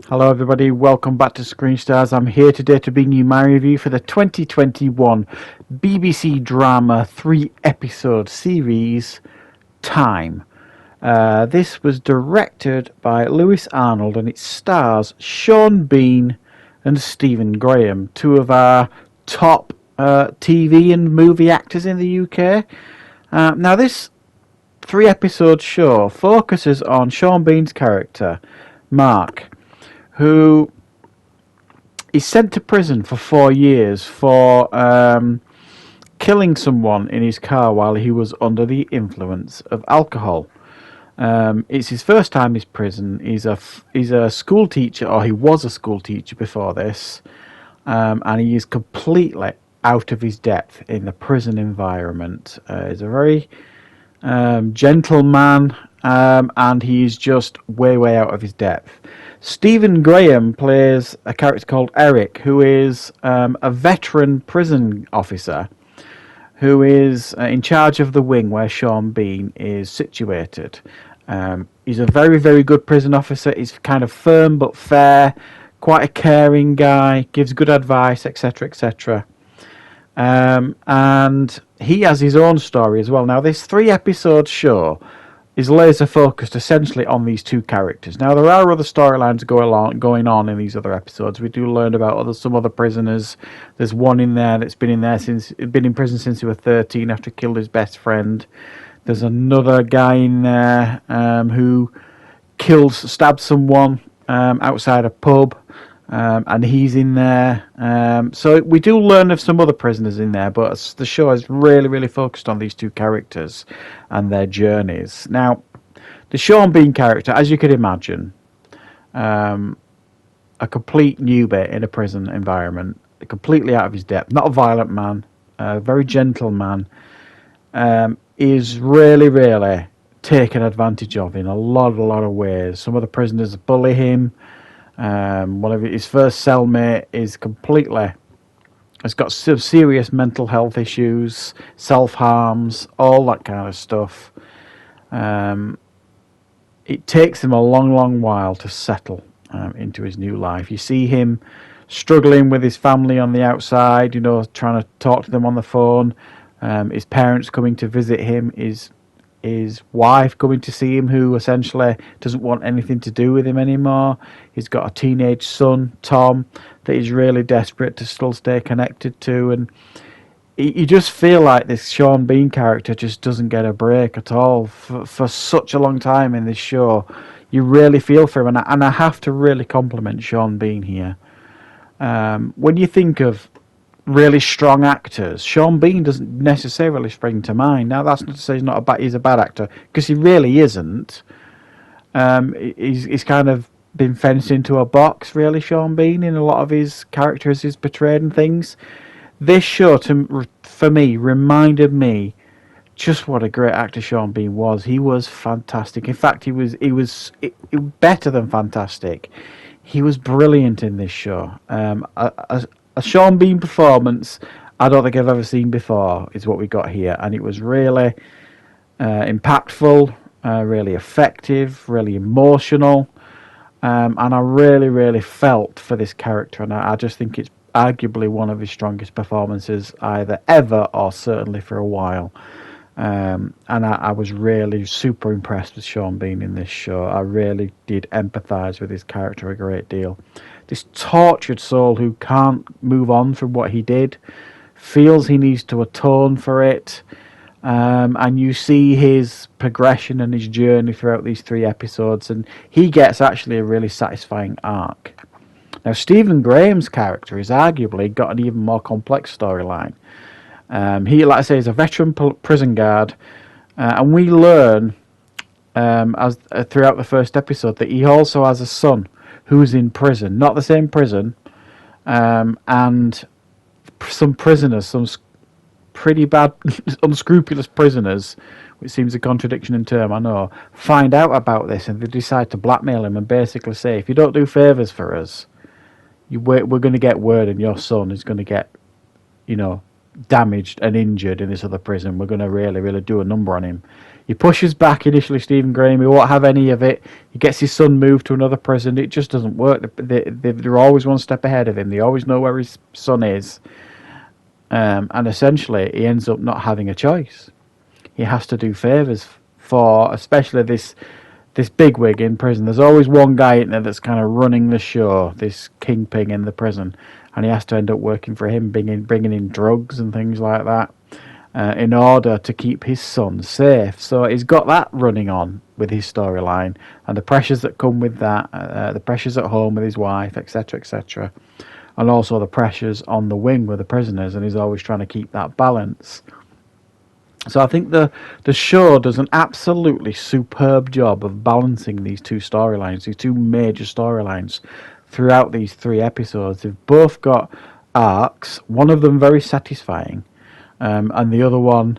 Hello everybody, welcome back to Screen Stars. I'm here today to bring you my review for the 2021 BBC drama 3-episode series, Time. This was directed by Lewis Arnold and it stars Sean Bean and Stephen Graham, two of our top TV and movie actors in the UK. Now this 3-episode show focuses on Sean Bean's character, Mark, who is sent to prison for 4 years for killing someone in his car while he was under the influence of alcohol. It's his first time in prison. He's a school teacher, or he was a school teacher before this, and he is completely out of his depth in the prison environment. He's a very gentle man, and he's just way out of his depth. Stephen Graham plays a character called Eric, who is a veteran prison officer who is in charge of the wing where Sean Bean is situated. He's a very good prison officer. He's kind of firm but fair, quite a caring guy, gives good advice, etc. And he has his own story as well. Now, this 3-episode show is laser focused essentially on these two characters. Now, there are other storylines going on in these other episodes. We do learn about some other prisoners. There's one in there that's been in prison since he was 13 after he killed his best friend. There's another guy in there who stabbed someone outside a pub. And he's in there. So we do learn of some other prisoners in there, but the show is really focused on these two characters and their journeys. Now, the Sean Bean character, as you could imagine, a complete newbie in a prison environment, completely out of his depth, not a violent man, a very gentle man, is really taken advantage of in a lot of ways. Some of the prisoners bully him. One of his first cellmate has got some serious mental health issues, self-harms, all that kind of stuff. It takes him a long while to settle into his new life. You see him struggling with his family on the outside, trying to talk to them on the phone. His parents coming to visit him, his wife coming to see him, who essentially doesn't want anything to do with him anymore. He's got a teenage son, Tom, that he's really desperate to still stay connected to, and you just feel like this Sean Bean character just doesn't get a break at all for such a long time in this show. You really feel for him, and I have to really compliment Sean Bean here. When you think of really strong actors, Sean Bean doesn't necessarily spring to mind. Now, that's not to say he's a bad actor, because he really isn't. He's kind of been fenced into a box, really, Sean Bean, in a lot of his characters he's portrayed and things. This show, for me, reminded me just what a great actor Sean Bean was. He was fantastic. In fact, he was better than fantastic. He was brilliant in this show. A Sean Bean performance I don't think I've ever seen before is what we got here, and it was really impactful, really effective, really emotional, and I really felt for this character, and I just think it's arguably one of his strongest performances either ever or certainly for a while. And I was really super impressed with Sean Bean in this show. I really did empathise with his character a great deal. This tortured soul who can't move on from what he did, feels he needs to atone for it, and you see his progression and his journey throughout these 3 episodes, and he gets actually a really satisfying arc. Now, Stephen Graham's character has arguably got an even more complex storyline. He, like I say, is a veteran prison guard, and we learn throughout the first episode that he also has a son who's in prison, not the same prison, and some prisoners, some pretty bad, unscrupulous prisoners, which seems a contradiction in term, I know, find out about this, and they decide to blackmail him and basically say, if you don't do favours for us, we're going to get word, and your son is going to get, damaged and injured in this other prison. We're going to really do a number on him. He pushes back initially, Stephen Graham. He won't have any of it. He gets his son moved to another prison. It just doesn't work. They're always one step ahead of him. They always know where his son is. And essentially, he ends up not having a choice. He has to do favours for, especially this bigwig in prison. There's always one guy in there that's kind of running the show, this kingpin in the prison. And he has to end up working for him, bringing in drugs and things like that. In order to keep his son safe. So he's got that running on with his storyline, and the pressures that come with that, the pressures at home with his wife, etc., and also the pressures on the wing with the prisoners, and he's always trying to keep that balance. So I think the show does an absolutely superb job of balancing these two storylines, these two major storylines, throughout these 3 episodes. They've both got arcs, one of them very satisfying, and the other one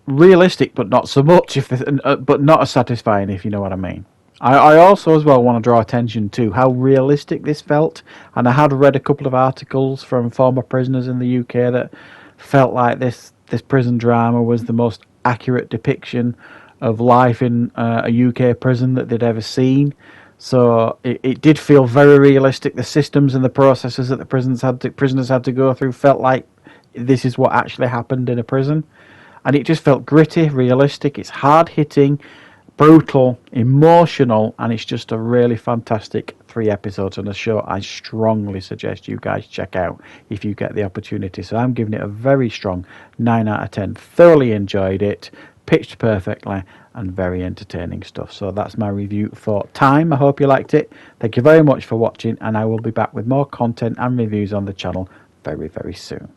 realistic, but not so much. But not as satisfying, if you know what I mean. I also as well want to draw attention to how realistic this felt, and I had read a couple of articles from former prisoners in the UK that felt like this prison drama was the most accurate depiction of life in a UK prison that they'd ever seen. So it did feel very realistic. The systems and the processes that the prisoners had to go through felt like this is what actually happened in a prison. And it just felt gritty, realistic. It's hard-hitting, brutal, emotional, and it's just a really fantastic 3 episodes on a show I strongly suggest you guys check out if you get the opportunity. So I'm giving it a very strong 9 out of 10. Thoroughly enjoyed it, pitched perfectly, and very entertaining stuff. So that's my review for Time. I hope you liked it. Thank you very much for watching, and I will be back with more content and reviews on the channel very soon.